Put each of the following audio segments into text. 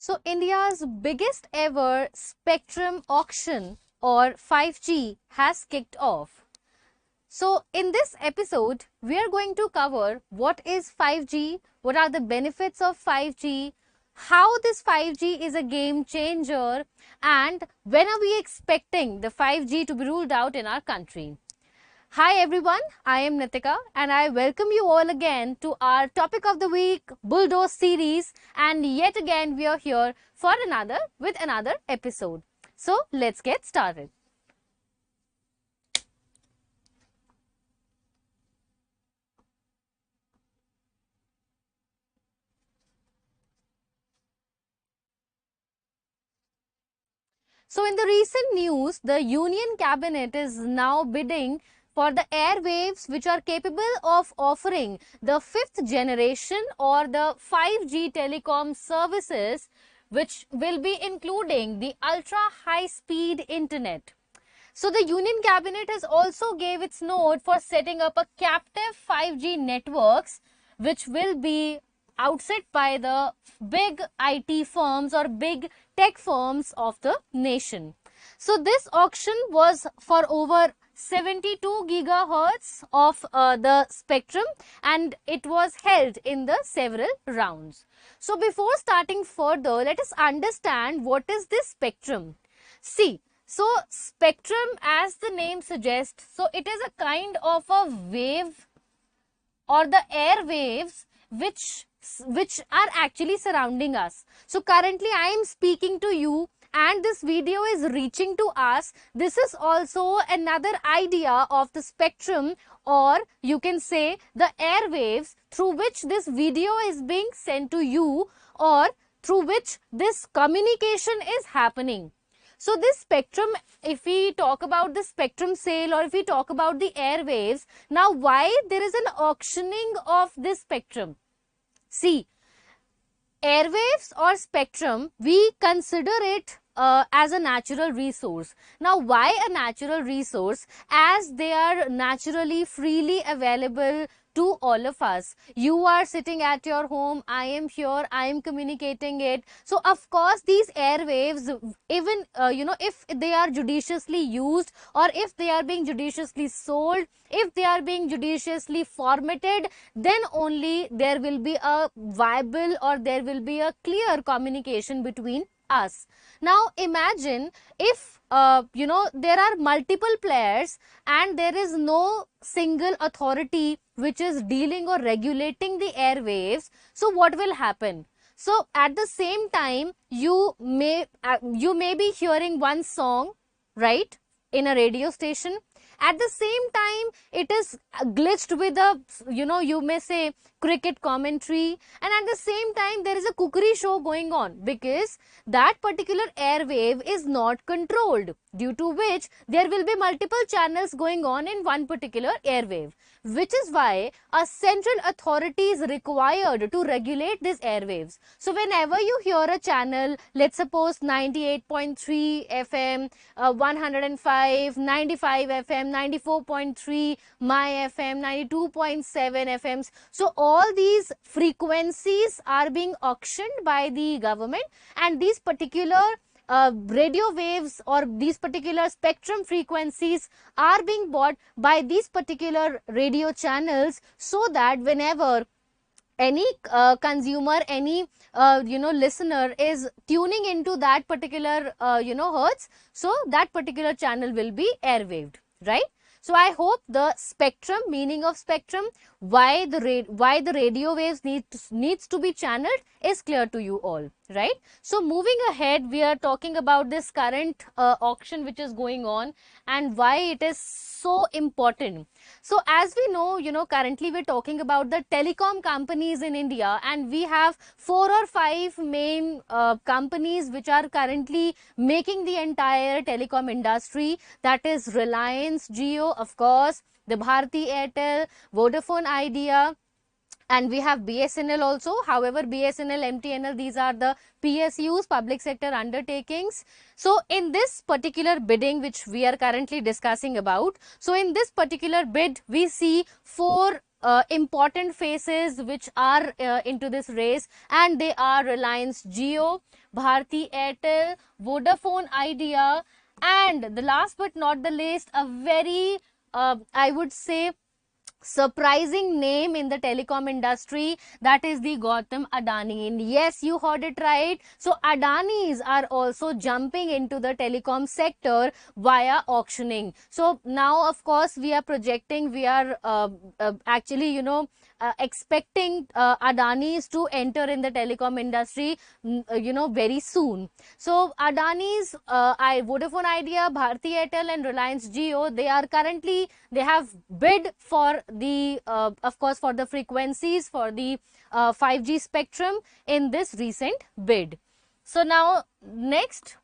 So India's biggest ever spectrum auction or 5G has kicked off. So in this episode, we are going to cover what is 5G, what are the benefits of 5G, how this 5G is a game changer, and when are we expecting the 5G to be ruled out in our country. Hi everyone, I am Nitika and I welcome you all again to our topic of the week Bulldoze series, and yet again we are here for another episode. So let's get started. So in the recent news, the Union Cabinet is now bidding for the airwaves which are capable of offering the fifth generation or the 5G telecom services, which will be including the ultra high speed internet. So the Union Cabinet has also gave its note for setting up a captive 5G networks which will be outset by the big IT firms or big tech firms of the nation. So this auction was for over 72 gigahertz of the spectrum, and it was held in the several rounds. So before starting further, let us understand what is this spectrum. See, so spectrum, as the name suggests, so it is a kind of a wave or the air waves which are actually surrounding us. So currently I am speaking to you and this video is reaching to us. This is also another idea of the spectrum, or you can say the airwaves through which this video is being sent to you, or through which this communication is happening. So this spectrum, if we talk about the spectrum sale or if we talk about the airwaves, now why there is an auctioning of this spectrum? See, airwaves or spectrum, we consider it as a natural resource. Now, why a natural resource? As they are naturally freely available to all of us. You are sitting at your home, I am here, I am communicating it. So, of course, these airwaves, even, if they are judiciously used or if they are being judiciously sold, if they are being judiciously formatted, then only there will be a viable or there will be a clear communication between us. Now imagine if there are multiple players and there is no single authority which is dealing or regulating the airwaves. So what will happen? So at the same time you may be hearing one song, right, in a radio station. At the same time, it is glitched with a, you may say cricket commentary, and at the same time, there is a cookery show going on because that particular airwave is not controlled, due to which there will be multiple channels going on in one particular airwave, which is why a central authority is required to regulate these airwaves. So whenever you hear a channel, let's suppose 98.3 FM, 105, 95 FM, 94.3 my FM, 92.7 FMs. So all these frequencies are being auctioned by the government, and these particular radio waves or these particular spectrum frequencies are being bought by these particular radio channels, so that whenever any consumer, any listener is tuning into that particular hertz, so that particular channel will be airwaved, right? So I hope the spectrum, meaning of spectrum, why the radio waves needs to be channeled is clear to you all, right? So moving ahead, we are talking about this current auction which is going on and why it is so important. So as we know, currently we're talking about the telecom companies in India, and we have 4 or 5 main companies which are currently making the entire telecom industry. That is Reliance Jio, of course, the Bharti Airtel, Vodafone Idea, and we have BSNL also. However, BSNL, MTNL, these are the PSUs, public sector undertakings. So in this particular bidding which we are currently discussing about, so in this particular bid we see 4 important faces which are into this race, and they are Reliance Jio, Bharti Airtel, Vodafone Idea, and the last but not the least, a very I would say surprising name in the telecom industry, that is the Gautam Adani. And yes, you heard it right. So Adanis are also jumping into the telecom sector via auctioning. So now of course we are projecting, we are actually expecting Adanis to enter in the telecom industry very soon. So Adani's Vodafone Idea, Bharti Airtel and Reliance Jio, they are currently, they have bid for the of course for the frequencies for the 5G spectrum in this recent bid. So now next,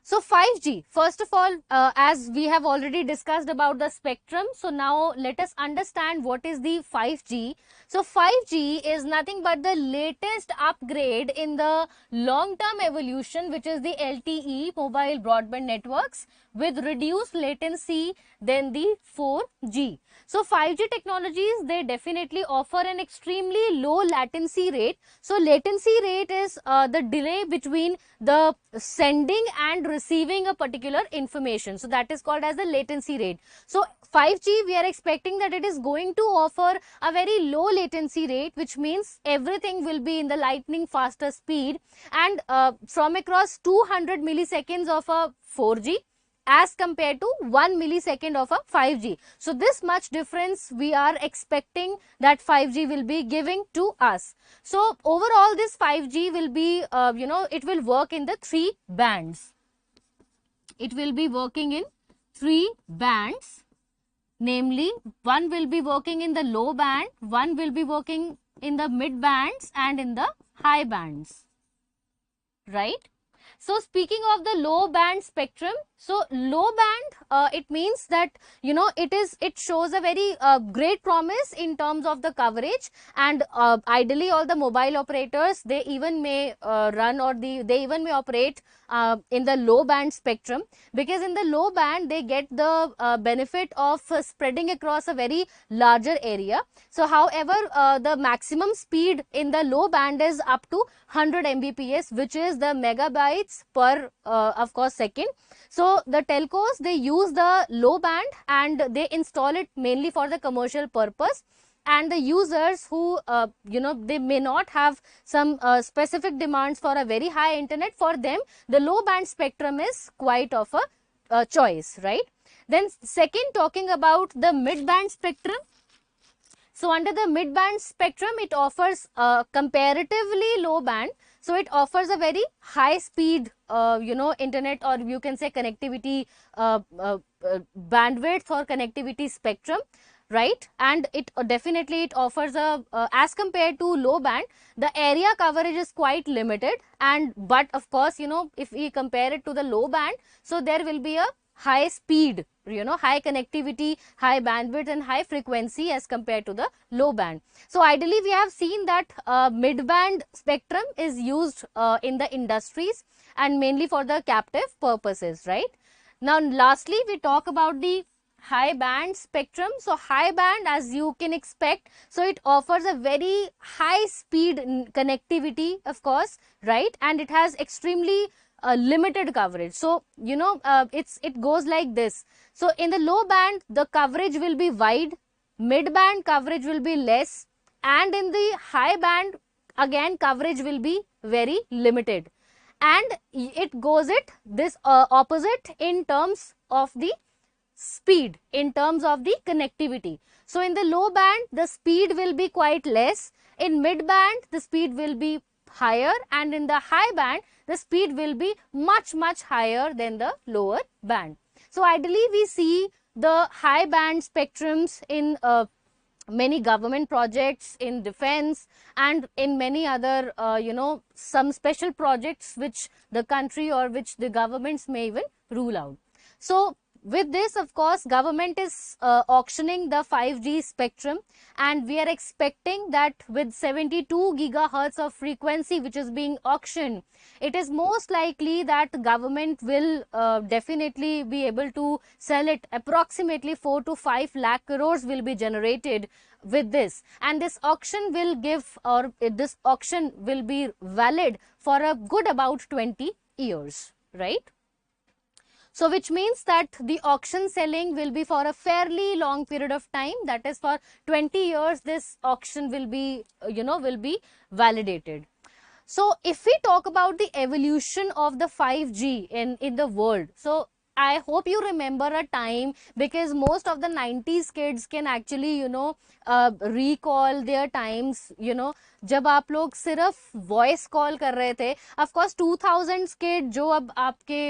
so 5G, first of all, as we have already discussed about the spectrum, so now let us understand what is the 5G. So 5G is nothing but the latest upgrade in the long-term evolution, which is the LTE, mobile broadband networks, with reduced latency than the 4G. So 5G technologies, they definitely offer an extremely low latency rate. So latency rate is the delay between the sending and receiving a particular information. So that is called as the latency rate. So 5G, we are expecting that it is going to offer a very low latency rate, which means everything will be in the lightning faster speed, and from across 200 milliseconds of a 4G as compared to 1 millisecond of a 5G. So this much difference we are expecting that 5G will be giving to us. So overall this 5G will be, it will work in the 3 bands. It will be working in 3 bands. Namely, one will be working in the low band, one will be working in the mid bands and in the high bands, right? So speaking of the low band spectrum, so low band, it means that it shows a very great promise in terms of the coverage, and ideally all the mobile operators, they even may run, or they even may operate in the low band spectrum, because in the low band they get the benefit of spreading across a very larger area. So however, the maximum speed in the low band is up to 100 Mbps, which is the megabytes per of course second. So the telcos, they use the low band and they install it mainly for the commercial purpose, and the users who they may not have some specific demands for a very high internet, for them the low band spectrum is quite of a choice, right? Then second, talking about the mid band spectrum. So under the mid band spectrum, it offers comparatively low band. So it offers a very high speed, internet, or you can say connectivity bandwidth or connectivity spectrum, right? And it definitely it offers a as compared to low band, the area coverage is quite limited, and but of course if we compare it to the low band, so there will be a high speed, high connectivity, high bandwidth and high frequency as compared to the low band. So ideally we have seen that mid band spectrum is used in the industries and mainly for the captive purposes, right? Now lastly, we talk about the high band spectrum. So high band, as you can expect, so it offers a very high speed connectivity, of course, right? And it has extremely limited coverage. So it goes like this. So in the low band, the coverage will be wide, mid band coverage will be less, and in the high band again coverage will be very limited, and it goes this opposite in terms of the speed, in terms of the connectivity. So in the low band the speed will be quite less, in mid band the speed will be higher, and in the high band the speed will be much higher than the lower band. So ideally we see the high band spectrums in many government projects, in defense, and in many other some special projects which the country or which the governments may even rule out. So with this, of course, government is auctioning the 5G spectrum, and we are expecting that with 72 gigahertz of frequency which is being auctioned, it is most likely that government will definitely be able to sell it. Approximately 4 to 5 lakh crores will be generated with this, and this auction will give, or this auction will be valid for a good about 20 years, right? So which means that the auction selling will be for a fairly long period of time, that is for 20 years this auction will be, will be validated. So if we talk about the evolution of the 5G in the world, so I hope you remember a time, because most of the 90s kids can actually, recall their times, जब आप लोग सिर्फ voice call कर रहे थे. Of course 2000s के जो अब आपके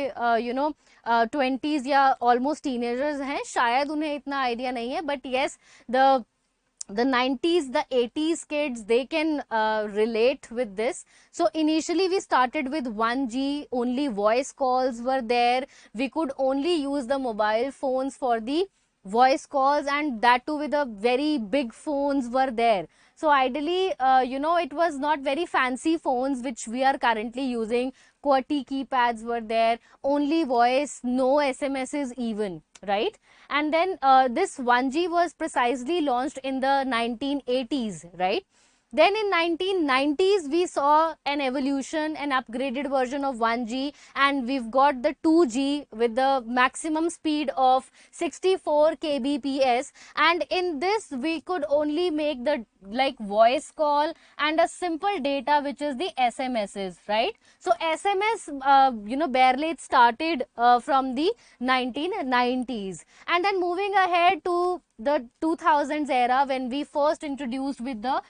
20s या ऑलमोस्ट टीनेजर्स हैं, शायद उन्हें इतना आइडिया नहीं है, but yes, the 90s, the 80s kids, they can relate with this. So initially we started with 1G, only voice calls were there. We could only use the mobile phones for the voice calls, and that too with a very big phones were there. So ideally, it was not very fancy phones which we are currently using. QWERTY keypads were there, only voice, no SMSs even, right? And then this 1G was precisely launched in the 1980s, right? Then in 1990s, we saw an evolution, an upgraded version of 1G, and we've got the 2G with the maximum speed of 64 kbps. And in this, we could only make the voice call and a simple data, which is the SMSs, right? So SMS, barely it started from the 1990s. And then moving ahead to the 2000s era, when we first introduced with the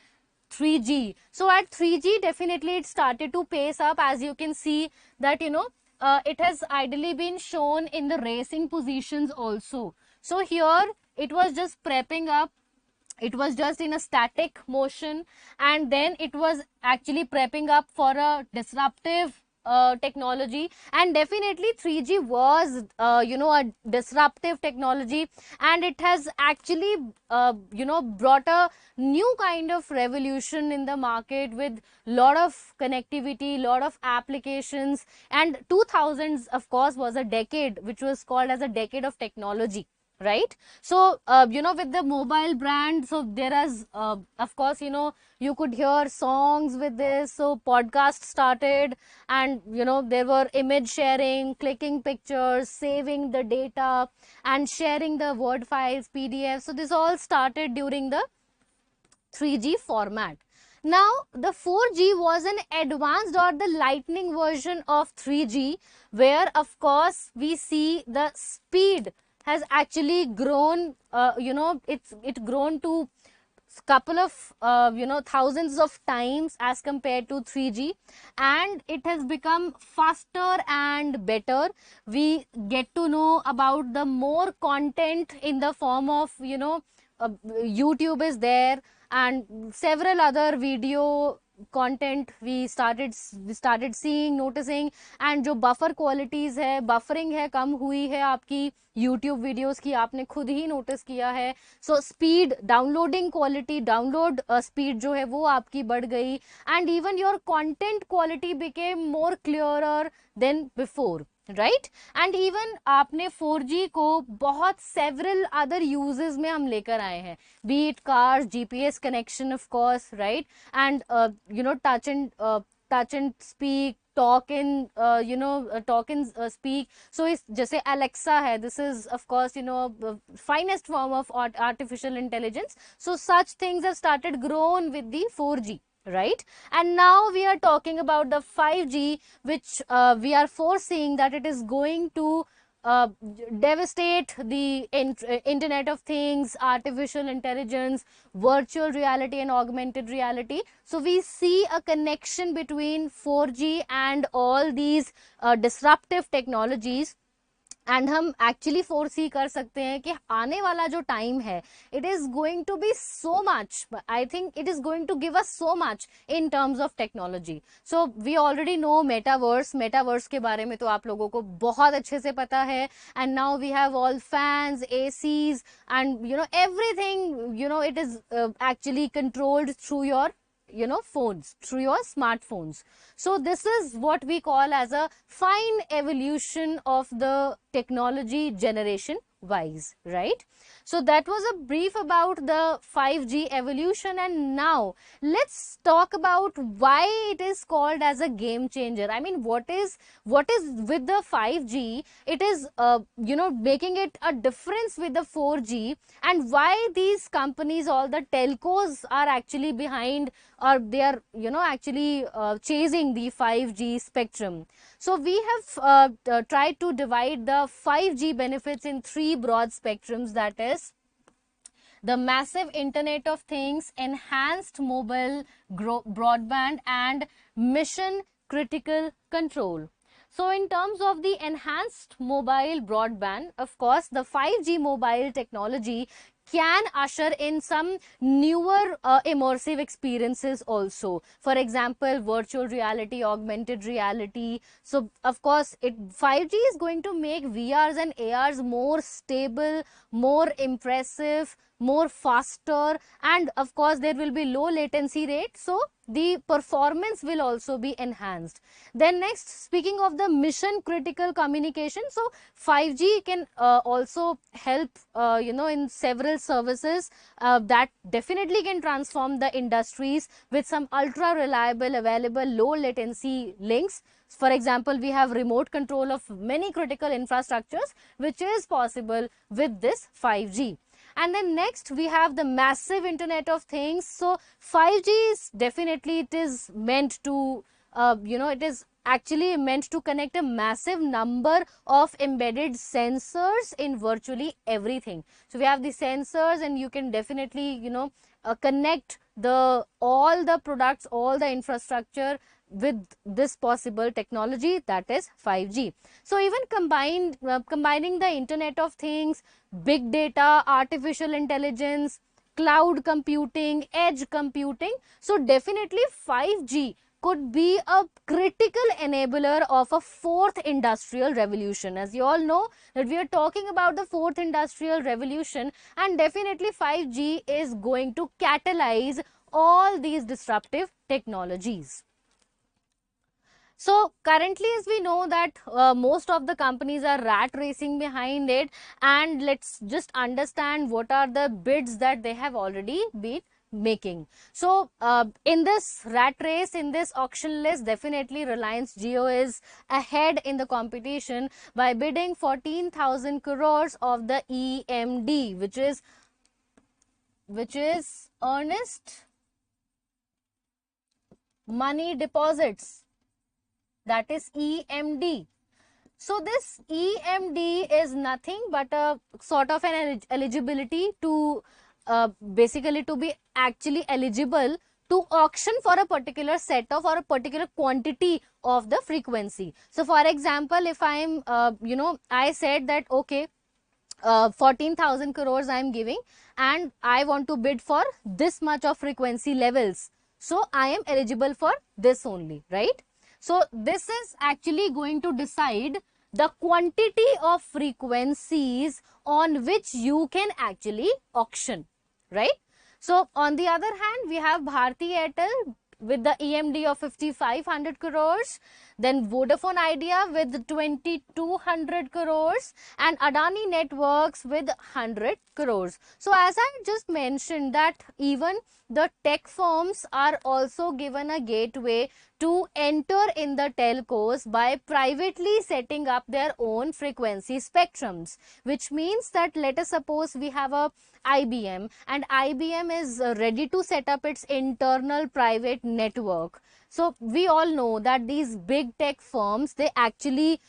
3G. So at 3G, definitely it started to pace up, as you can see that, it has ideally been shown in the racing positions also. So here it was just prepping up. It was just in a static motion, and then it was actually prepping up for a disruptive technology. And definitely 3G was a disruptive technology, and it has actually brought a new kind of revolution in the market with lot of connectivity, lot of applications. And 2000s, of course, was a decade which was called as a decade of technology, right? So with the mobile brand, so there is of course, you could hear songs with this. So podcast started, and there were image sharing, clicking pictures, saving the data, and sharing the word files, PDF. So this all started during the 3G format. Now the 4G was an advanced or the lightning version of 3G, where of course we see the speed has actually grown, it grown to couple of thousands of times as compared to 3G, and it has become faster and better. We get to know about the more content in the form of YouTube is there, and several other video content we started seeing, noticing. And जो buffer qualities है, buffering है, कम हुई है आपकी YouTube videos की, आपने खुद ही notice किया है. So speed, downloading quality, download speed जो है वो आपकी बढ़ गई, and even your content quality became more clearer than before, right? And even आपने 4G को बहुत several other uses में हम लेकर आए हैं, be it cars, GPS connection of course, right? And touch and speak, talk and talk and speak. So इस जैसे Alexa है, this is of course the finest form of artificial intelligence. So such things have started grown with the 4G, right? And now we are talking about the 5G, which we are foreseeing that it is going to devastate the Internet of Things, artificial intelligence, virtual reality and augmented reality. So we see a connection between 4G and all these disruptive technologies. And हम actually foresee कर सकते हैं कि आने वाला जो time है, it is going to be so much, I think it is going to give us so much in terms of technology. So we already know metaverse के बारे में तो आप लोगों को बहुत अच्छे से पता है. And now we have all fans, ACs, and everything, it is actually controlled through your phones, through your smartphones. So this is what we call as a fine evolution of the technology generation wise, right? So that was a brief about the 5G evolution, and now let's talk about why it is called as a game changer. I mean, what is with the 5G, it is making it a difference with the 4G, and why these companies, all the telcos, are actually behind, or they are actually chasing the 5G spectrum. So we have tried to divide the 5G benefits in three broad spectrums, that is the massive Internet of Things, enhanced mobile broadband, and mission critical control. So in terms of the enhanced mobile broadband, of course, the 5G mobile technology can usher in some newer immersive experiences also. For example, virtual reality, augmented reality. So of course, 5G is going to make VRs and ARs more stable, more impressive, more faster, and of course there will be low latency rate, so the performance will also be enhanced. Then next, speaking of the mission critical communication, so 5G can also help in several services that definitely can transform the industries with some ultra reliable, available, low latency links. For example, we have remote control of many critical infrastructures, which is possible with this 5G. And then next we have the massive Internet of Things. So 5G is definitely, it is meant to it is actually meant to connect a massive number of embedded sensors in virtually everything. So we have the sensors, and you can definitely connect all the products, all the infrastructure with this possible technology, that is 5G. So even combining the Internet of Things, big data, artificial intelligence, cloud computing, edge computing, so definitely 5G could be a critical enabler of a fourth industrial revolution. As you all know that we are talking about the fourth industrial revolution, and definitely 5G is going to catalyze all these disruptive technologies. So currently, as we know that most of the companies are rat racing behind it, and let's just understand what are the bids that they have already been making. So in this rat race, in this auction list, definitely Reliance Jio is ahead in the competition by bidding 14,000 crores of the EMD, which is earnest money deposits, that is EMD. So this EMD is nothing but a sort of an eligibility to basically to be actually eligible to auction for a particular set of or a particular quantity of the frequency. So for example, if I am I said that okay, 14,000 crores I am giving, and I want to bid for this much of frequency levels, so I am eligible for this only, right? So this is actually going to decide the quantity of frequencies on which you can actually auction, right? So on the other hand, we have Bharti Airtel with the EMD of 5,500 crores, then Vodafone Idea with 2,200 crores, and Adani Networks with 100 crores. So as I just mentioned that even the tech firms are also given a gateway to enter in the telcos by privately setting up their own frequency spectrums, which means that let us suppose we have a IBM, and IBM is ready to set up its internal private network. So we all know that these big tech firms, they actually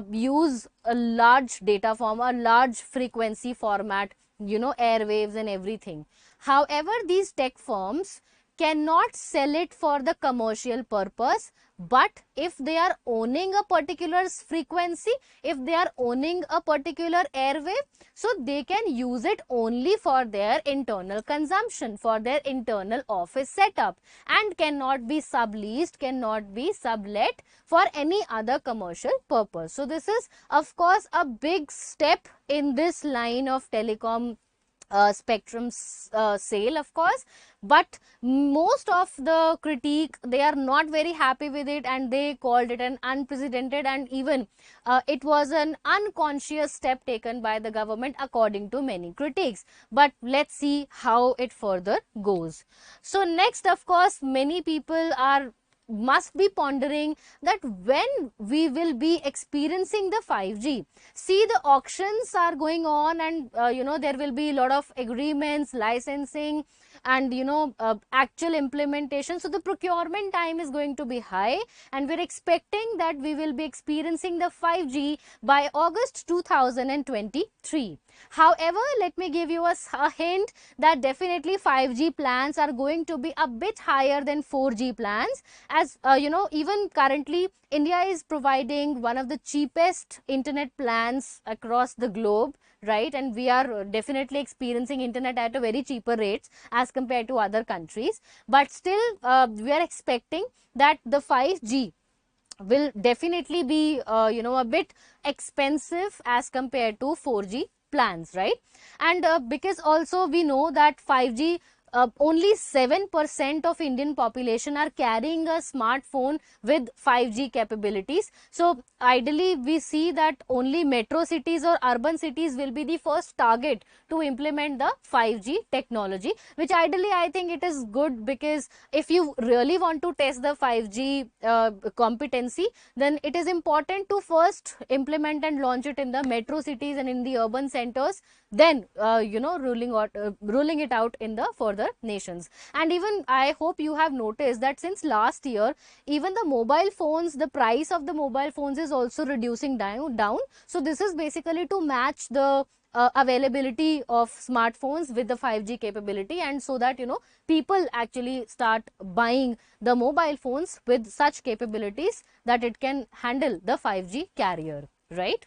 use a large data form, a large frequency format, airwaves and everything. However, these tech firms cannot sell it for the commercial purpose. But if they are owning a particular frequency, if they are owning a particular airwave, so they can use it only for their internal consumption, for their internal office setup, and cannot be subleased, cannot be sublet for any other commercial purpose. So this is of course a big step in this line of telecom spectrum sale, of course. But most of the critique, they are not very happy with it, and they called it an unprecedented, and even it was an unconscious step taken by the government, according to many critics. But let's see how it further goes. So next, of course, many people must be pondering that when we will be experiencing the 5G. See, the auctions are going on, and there will be a lot of agreements, licensing, and actual implementation. So the procurement time is going to be high, and we're expecting that we will be experiencing the 5G by August 2023. However, let me give you a hint that definitely 5G plans are going to be a bit higher than 4G plans, as even currently India is providing one of the cheapest internet plans across the globe, right? And we are definitely experiencing internet at a very cheaper rates as compared to other countries. But still, we are expecting that the 5G will definitely be a bit expensive as compared to 4G plans, right? And because also we know that 5G, only 7% of Indian population are carrying a smartphone with 5G capabilities. So ideally we see that only metro cities or urban cities will be the first target to implement the 5G technology, which ideally I think it is good, because if you really want to test the 5G competency, then it is important to first implement and launch it in the metro cities and in the urban centers, then ruling it out in the further nations. And even I hope you have noticed that since last year, even the mobile phones, the price of the mobile phones is also reducing down. So this is basically to match the availability of smartphones with the 5G capability, and so that people actually start buying the mobile phones with such capabilities that it can handle the 5G carrier, right?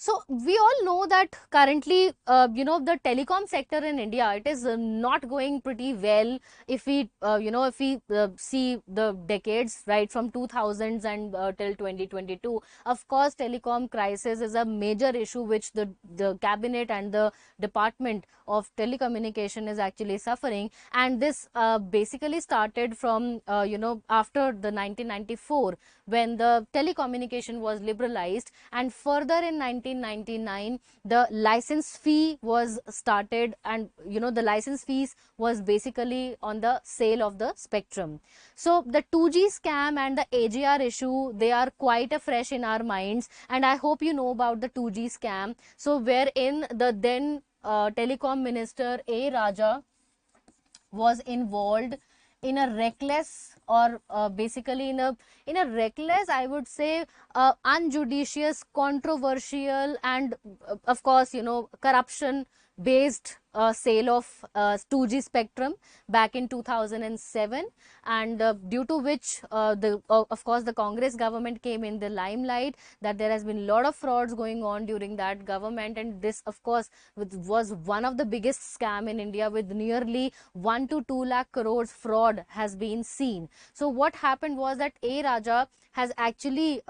So we all know that currently, the telecom sector in India, it is not going pretty well. If we, see the decades, right, from 2000s and till 2022, of course, telecom crisis is a major issue which the cabinet and the department of telecommunication is actually suffering. And this basically started from, after the 1994, when the telecommunication was liberalized, and further in 1999 the license fee was started, and the license fees was basically on the sale of the spectrum. So the 2G scam and the AGR issue, they are quite fresh in our minds, and I hope you know about the 2G scam. So wherein the then telecom minister A Raja was involved in a reckless, or basically in a reckless, I would say, unjudicious, controversial, and of course corruption based sale of 2G spectrum back in 2007, and due to which of course the Congress government came in the limelight, that there has been a lot of frauds going on during that government. And this of course was one of the biggest scam in India, with nearly 1 to 2 lakh crores fraud has been seen. So what happened was that A Raja has actually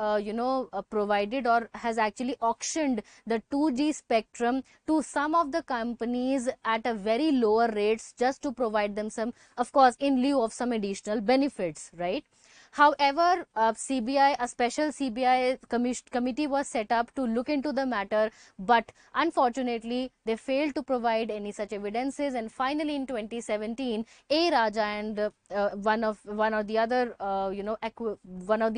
provided, or has actually auctioned the 2G spectrum to some of the companies at a very lower rates, just to provide them some, of course, in lieu of some additional benefits, right? However, CBI, a special CBI committee was set up to look into the matter, but unfortunately they failed to provide any such evidences. And finally in 2017, A Raja and one of the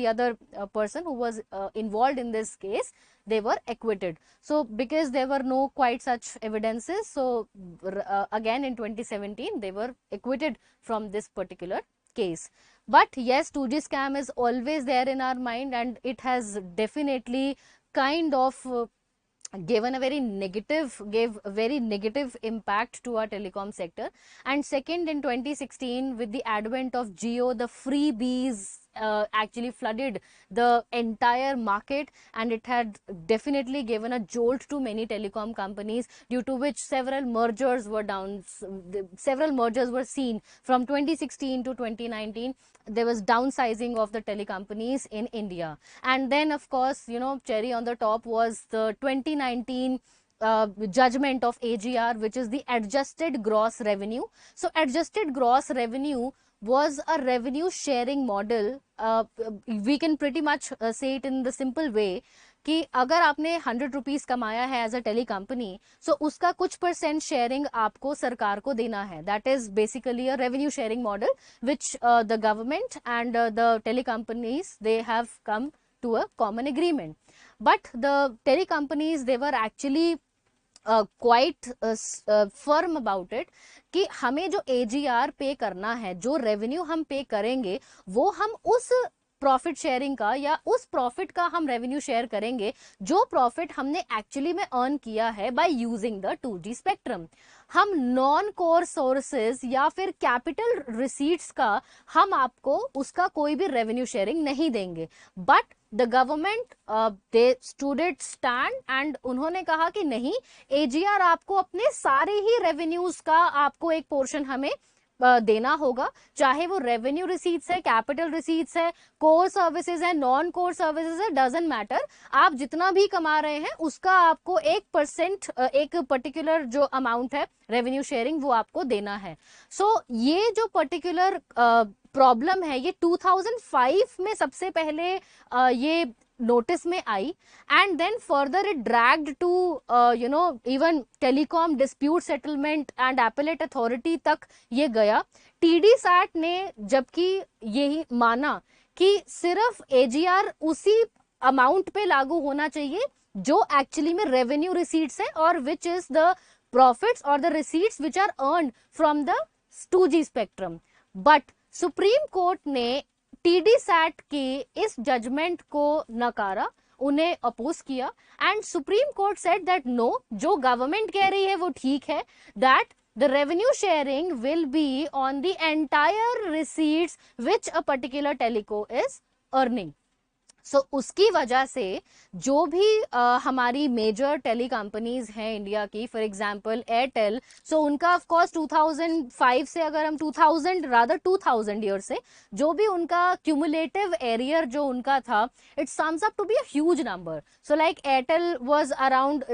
other person who was involved in this case, they were acquitted. So because there were no quite such evidences, so again in 2017 they were acquitted from this particular case. But yes, 2G scam is always there in our mind, and it has definitely kind of given a very negative gave a very negative impact to our telecom sector. And second, in 2016, with the advent of Jio, the freebies actually flooded the entire market, and it had definitely given a jolt to many telecom companies, due to which several mergers were seen from 2016 to 2019. There was downsizing of the telecompanies in India. And then, of course, cherry on the top was the 2019 judgment of AGR, which is the adjusted gross revenue. So adjusted gross revenue was a revenue sharing model. We can pretty much say it in the simple way कि अगर आपने 100 rupees कमाया है as a tele company, so उसका कुछ % sharing आपको सरकार को देना है. That is basically a revenue sharing model which the government and the tele companies they have come to a common agreement. But the telecompanies, they were actually quite firm about it कि हमें जो AGR पे करना है, जो revenue हम पे करेंगे, वो हम उस प्रॉफिट शेयरिंग का या उस प्रॉफिट का हम रेवेन्यू शेयर करेंगे जो प्रॉफिट हमने एक्चुअली में अर्न किया है by using the 2G spectrum. हम नॉन कोर सोर्सेज या फिर कैपिटल रिसीट्स का हम आपको उसका कोई भी रेवेन्यू शेयरिंग नहीं देंगे. But the government they stood it stand and उन्होंने कहा कि नहीं, AGR आपको अपने सारे ही रेवेन्यूज का आपको एक पोर्शन हमें देना होगा, चाहे वो रेवेन्यू रिसीट्स है, कैपिटल रिसीट्स है, कोर सर्विसेज है, नॉन कोर सर्विसेज है, डजंट मैटर. आप जितना भी कमा रहे हैं उसका आपको 1% एक पर्टिकुलर जो अमाउंट है रेवेन्यू शेयरिंग वो आपको देना है. सो ये जो पर्टिकुलर प्रॉब्लम है ये 2005 में सबसे पहले ये नोटिस में आई, and then further it dragged to even telecom dispute settlement and appellate authority तक ये गया. TD सैट ने जबकि यही माना कि सिर्फ AGR उसी अमाउंट पे लागू होना चाहिए जो एक्चुअली में रेवेन्यू रिसीट्स है और विच इज द प्रॉफिट्स और the receipts which are earned from the 2G spectrum. But Supreme Court ने TD सैट के इस जजमेंट को नकारा, उन्हें अपोज किया, and Supreme Court said that no, जो गवर्नमेंट कह रही है वो ठीक है, that the revenue sharing will be on the entire receipts which a particular teleco is earning. सो उसकी वजह से जो भी हमारी मेजर टेली कंपनीज हैं इंडिया की, फॉर एग्जांपल एयरटेल, सो उनका ऑफ कोर्स 2005 से अगर हम 2000 ईयर से जो भी उनका क्यूमुलेटिव एरियर जो उनका था, it sums up to be a huge number. So like Airtel was around,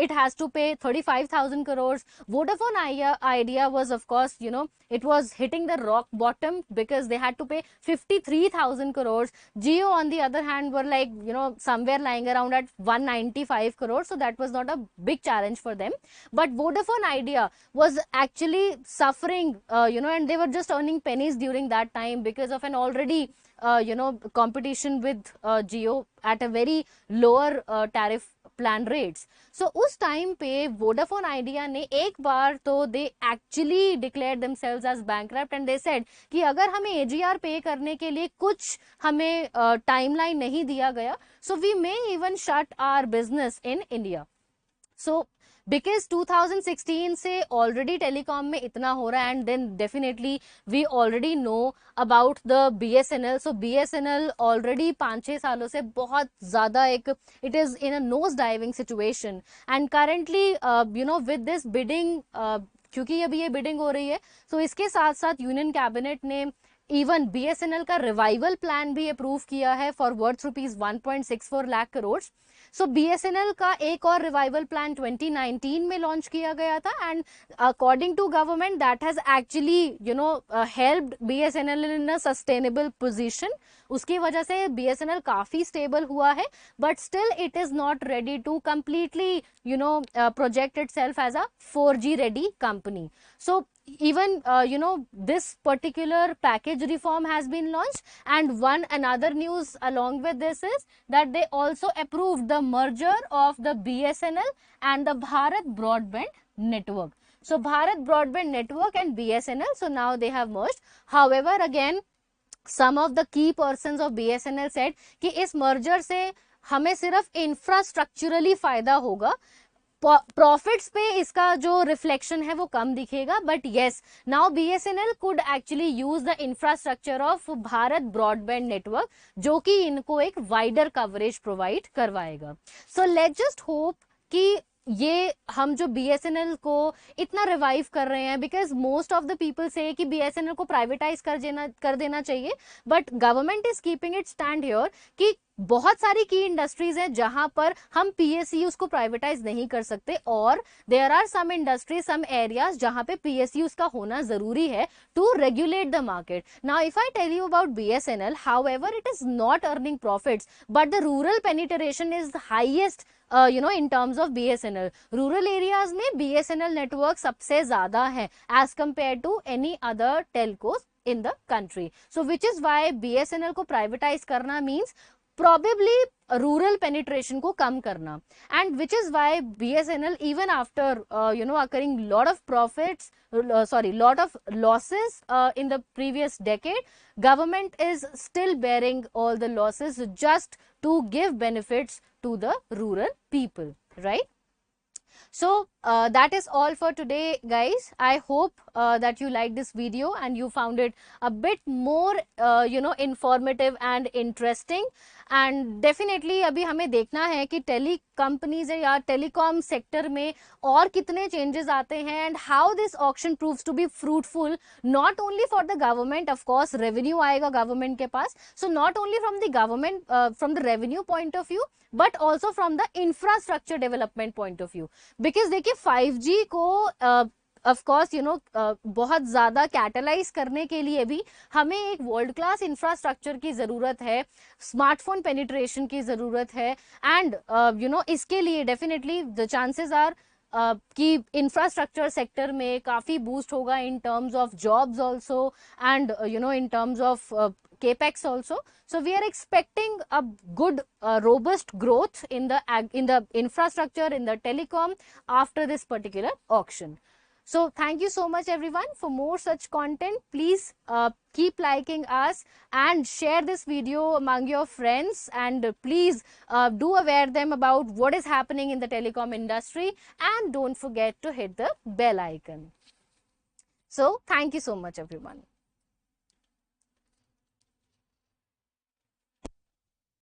it has to pay 35,000 crores. Vodafone Idea was of course it was hitting the rock bottom because they had to pay 53,000 crores. Jio on the other hand were like somewhere lying around at 195 crores, so that was not a big challenge for them. But Vodafone Idea was actually suffering, and they were just earning pennies during that time because of an already competition with Jio at a very lower tariff plan rates. So उस time पे Vodafone Idea ने एक बार तो they actually declare themselves as bankrupt and they said कि अगर हमें AGR पे करने के लिए कुछ हमें टाइमलाइन नहीं दिया गया, so we may even shut our business in India. So because 2016 से ऑलरेडी टेलीकॉम में इतना हो रहा है, and then definitely we already know about the BSNL. So BSNL already 5-6 सालों से बहुत ज्यादा एक it is in a nose diving situation, and currently with this bidding, क्योंकि अभी ये बिडिंग हो रही है, सो इसके साथ साथ यूनियन कैबिनेट ने इवन BSNL का रिवाइवल प्लान भी अप्रूव किया है for worth ₹1.64 lakh crore. So BSNL का एक और रिवाइवल प्लान 2019 में लॉन्च किया गया था, and according to government that has actually helped BSNL in a sustainable position. उसकी वजह से BSNL काफी स्टेबल हुआ है, but still it is not ready to completely project itself as a 4G ready company. So even this particular package reform has been launched, and another news along with this is that they also approved the merger of the BSNL and the Bharat Broadband Network. So Bharat Broadband Network and BSNL, so now they have merged. However, again some of the key persons of BSNL said कि इस merger से हमें सिर्फ infrastructurally फायदा होगा, profits पे इसका जो रिफ्लेक्शन है वो कम दिखेगा. But yes, now BSNL could actually use the infrastructure of Bharat broadband network, जो कि इनको एक वाइडर कवरेज प्रोवाइड करवाएगा. सो लेट्स जस्ट होप कि ये हम जो बीएसएनएल को इतना रिवाइव कर रहे हैं, because most of the people से कि बीएसएनएल को प्राइवेटाइज कर देना चाहिए, but government is keeping it stand here कि बहुत सारी की इंडस्ट्रीज हैं जहां पर हम पीएसयूज को प्राइवेटाइज नहीं कर सकते, और there are some industries, some areas जहां पे पीएसयूज का होना जरूरी है to regulate the market. Now if I tell you about BSNL, however it is not earning profits, but the rural penetration is the highest in terms of BSNL. Rural areas में BSNL network सबसे ज्यादा है as compare to any other telcos in the country. So which is why BSNL को privatise करना means probably rural penetration को कम करना, and which is why BSNL even after occurring lot of profits, lot of losses in the previous decade, government is still bearing all the losses just to give benefits to the rural people, right? So that is all for today, guys. I hope that you liked this video and you found it a bit more informative and interesting. And definitely अभी हमें देखना है कि tele companies या telecom sector में और कितने changes आते हैं, and how this auction proves to be fruitful not only for the government. Of course revenue आएगा गवर्नमेंट के पास, so not only from the government from the revenue point of view, but also from the infrastructure development point of view. Because देखिए 5G को of course बहुत ज्यादा catalyse करने के लिए भी हमें एक वर्ल्ड क्लास इंफ्रास्ट्रक्चर की जरूरत है, स्मार्टफोन पेनिट्रेशन की जरूरत है, एंड इसके लिए डेफिनेटली द चांसेस आर कि इंफ्रास्ट्रक्चर सेक्टर में काफी बूस्ट होगा इन terms of jobs also, and in terms of capex also. So we are expecting a good robust growth in the infrastructure, in the telecom after this particular auction. So thank you so much everyone. For more such content, please keep liking us and share this video among your friends, and please do aware them about what is happening in the telecom industry, and don't forget to hit the bell icon. So thank you so much everyone.